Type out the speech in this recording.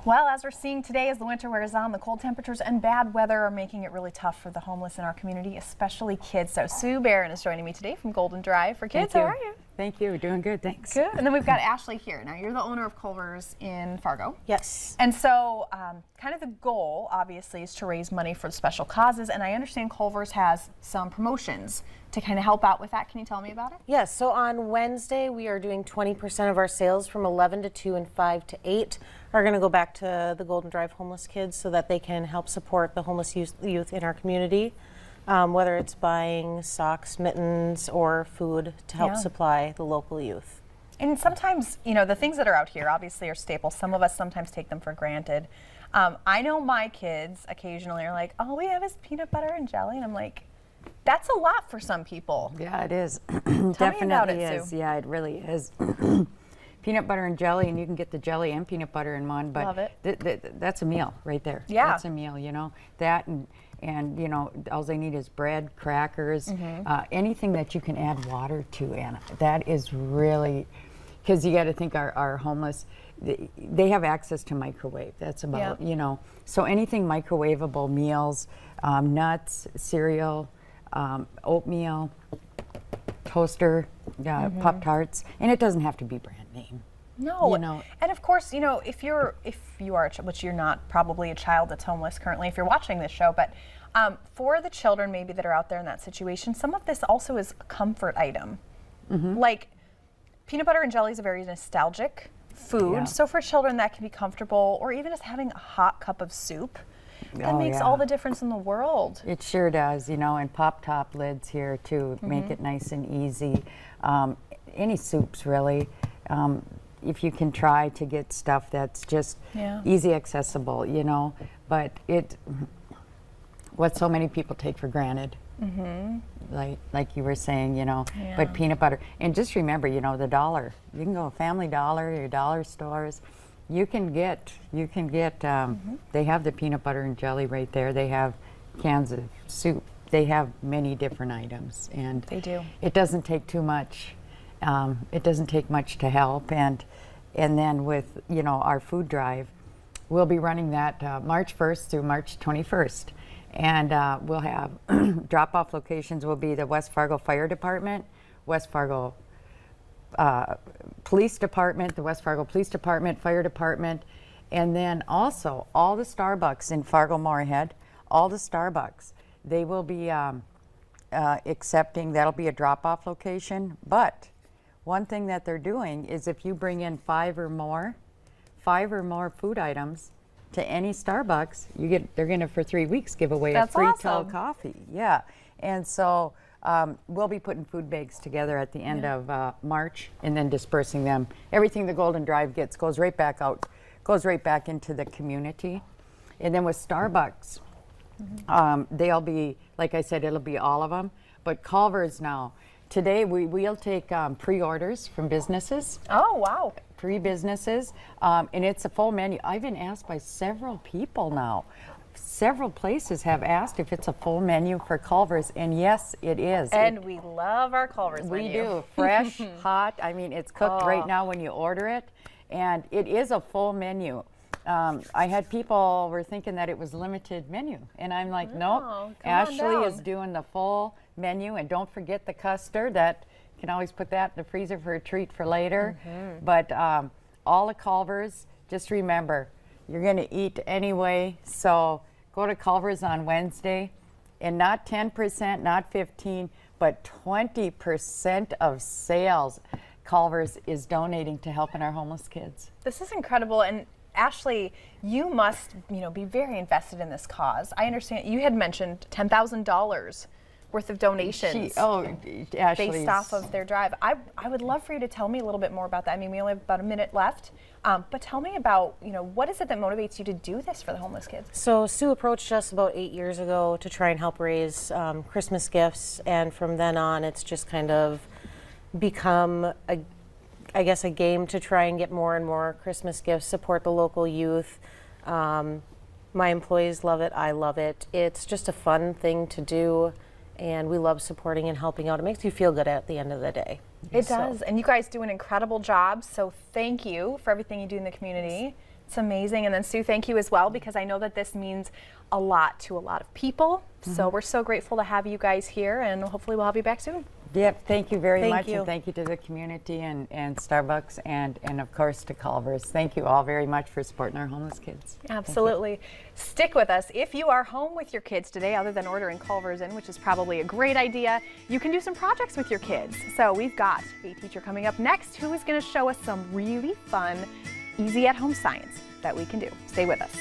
Well, as we're seeing today, as the winter wears on, the cold temperatures and bad weather are making it really tough for the homeless in our community, especially kids. So Sue Barron is joining me today from Golden Drive for Kids. How are you? Thank you. Doing good, thanks. Good. And then we've got Ashley here. Now, you're the owner of Culver's in Fargo. Yes. And so kind of the goal, obviously, is to raise money for special causes. And I understand Culver's has some promotions to kind of help out with that. Can you tell me about it? Yes. So on Wednesday, we are doing 20% of our sales from 11 to 2 and 5 to 8 are going to go back to the Golden Drive homeless kids so that they can help support the homeless youth in our community. Whether it's buying socks, mittens, or food to help supply the local youth. And sometimes, you know, the things that are out here obviously are staples. Some of us sometimes take them for granted. I know my kids occasionally are like, all we have is peanut butter and jelly. And I'm like, that's a lot for some people. Yeah, it is. Definitely is. Sue. Yeah, it really is. Peanut butter and jelly, and you can get the jelly and peanut butter in one. But love it. That's a meal right there. Yeah. That's a meal, you know. That and you know, all they need is bread, crackers, anything that you can add water to, Anna. That is really, because you got to think our homeless, they have access to microwave. That's about, you know, so anything microwavable meals, nuts, cereal, oatmeal, toaster, Pop-Tarts, and it doesn't have to be brand name. No, you know. And of course, you know, if you are, which you're not probably a child that's homeless currently if you're watching this show, but for the children maybe that are out there in that situation, some of this also is a comfort item. Like peanut butter and jelly is a very nostalgic food, so for children that can be comfortable, or even just having a hot cup of soup. That makes all the difference in the world. It sure does, you know, and pop-top lids here too, make it nice and easy. Any soups really, if you can try to get stuff that's just easy accessible, you know, but what so many people take for granted. Like you were saying, you know, but peanut butter, and just remember, you know, the dollar, you can go Family Dollar, your dollar stores, you can get they have the peanut butter and jelly right there. They have cans of soup. They have many different items, and they do. It doesn't take too much. It doesn't take much to help, and then with, you know, our food drive, we'll be running that March 1st through March 21st, and we'll have drop-off locations. Will be the West Fargo Fire Department, West Fargo Police Department, the West Fargo Police Department, Fire Department, and then also all the Starbucks in Fargo-Moorhead, all the Starbucks. They will be accepting, that'll be a drop-off location, but one thing that they're doing is if you bring in 5 or more food items to any Starbucks, they're gonna for 3 weeks give away a free tall coffee. Yeah, and so we'll be putting food bags together at the end of March and then dispersing them. Everything the Golden Drive gets goes right back out, goes right back into the community. And then with Starbucks, they'll be, like I said, it'll be all of them. But Culver's now, today we'll take pre-orders from businesses. Oh, wow. Pre-businesses, and it's a full menu. I've been asked by several people now. Several places have asked if it's a full menu for Culver's, and yes, it is. And we love our Culver's menu. We do. Fresh, hot. I mean, it's cooked right now when you order it, and it is a full menu. I had people were thinking that it was limited menu, and I'm like, nope. Ashley is doing the full menu, and don't forget the custard. That you can always put that in the freezer for a treat for later. But all the Culver's, just remember, you're going to eat anyway, so go to Culver's on Wednesday, and not 10%, not 15, but 20% of sales Culver's is donating to helping our homeless kids. This is incredible, and Ashley, you must, you know, be very invested in this cause. I understand you had mentioned $10,000 worth of donations based off of their drive. I would love for you to tell me a little bit more about that. I mean, we only have about a minute left, but tell me about, you know, what is it that motivates you to do this for the homeless kids? So Sue approached us about 8 years ago to try and help raise Christmas gifts, and from then on it's just kind of become I guess a game to try and get more and more Christmas gifts, support the local youth. My employees love it, I love it. It's just a fun thing to do, and we love supporting and helping out. It makes you feel good at the end of the day. It does, and you guys do an incredible job, so thank you for everything you do in the community. It's amazing. And then Sue, thank you as well, because I know that this means a lot to a lot of people. So we're so grateful to have you guys here, and hopefully we'll have you back soon. Yep, thank you very Thank much, you. and thank you to the community and Starbucks and of course to Culver's. Thank you all very much for supporting our homeless kids. Absolutely. Stick with us. If you are home with your kids today, other than ordering Culver's in, which is probably a great idea, you can do some projects with your kids. So we've got a teacher coming up next who is going to show us some really fun, easy at-home science that we can do. Stay with us.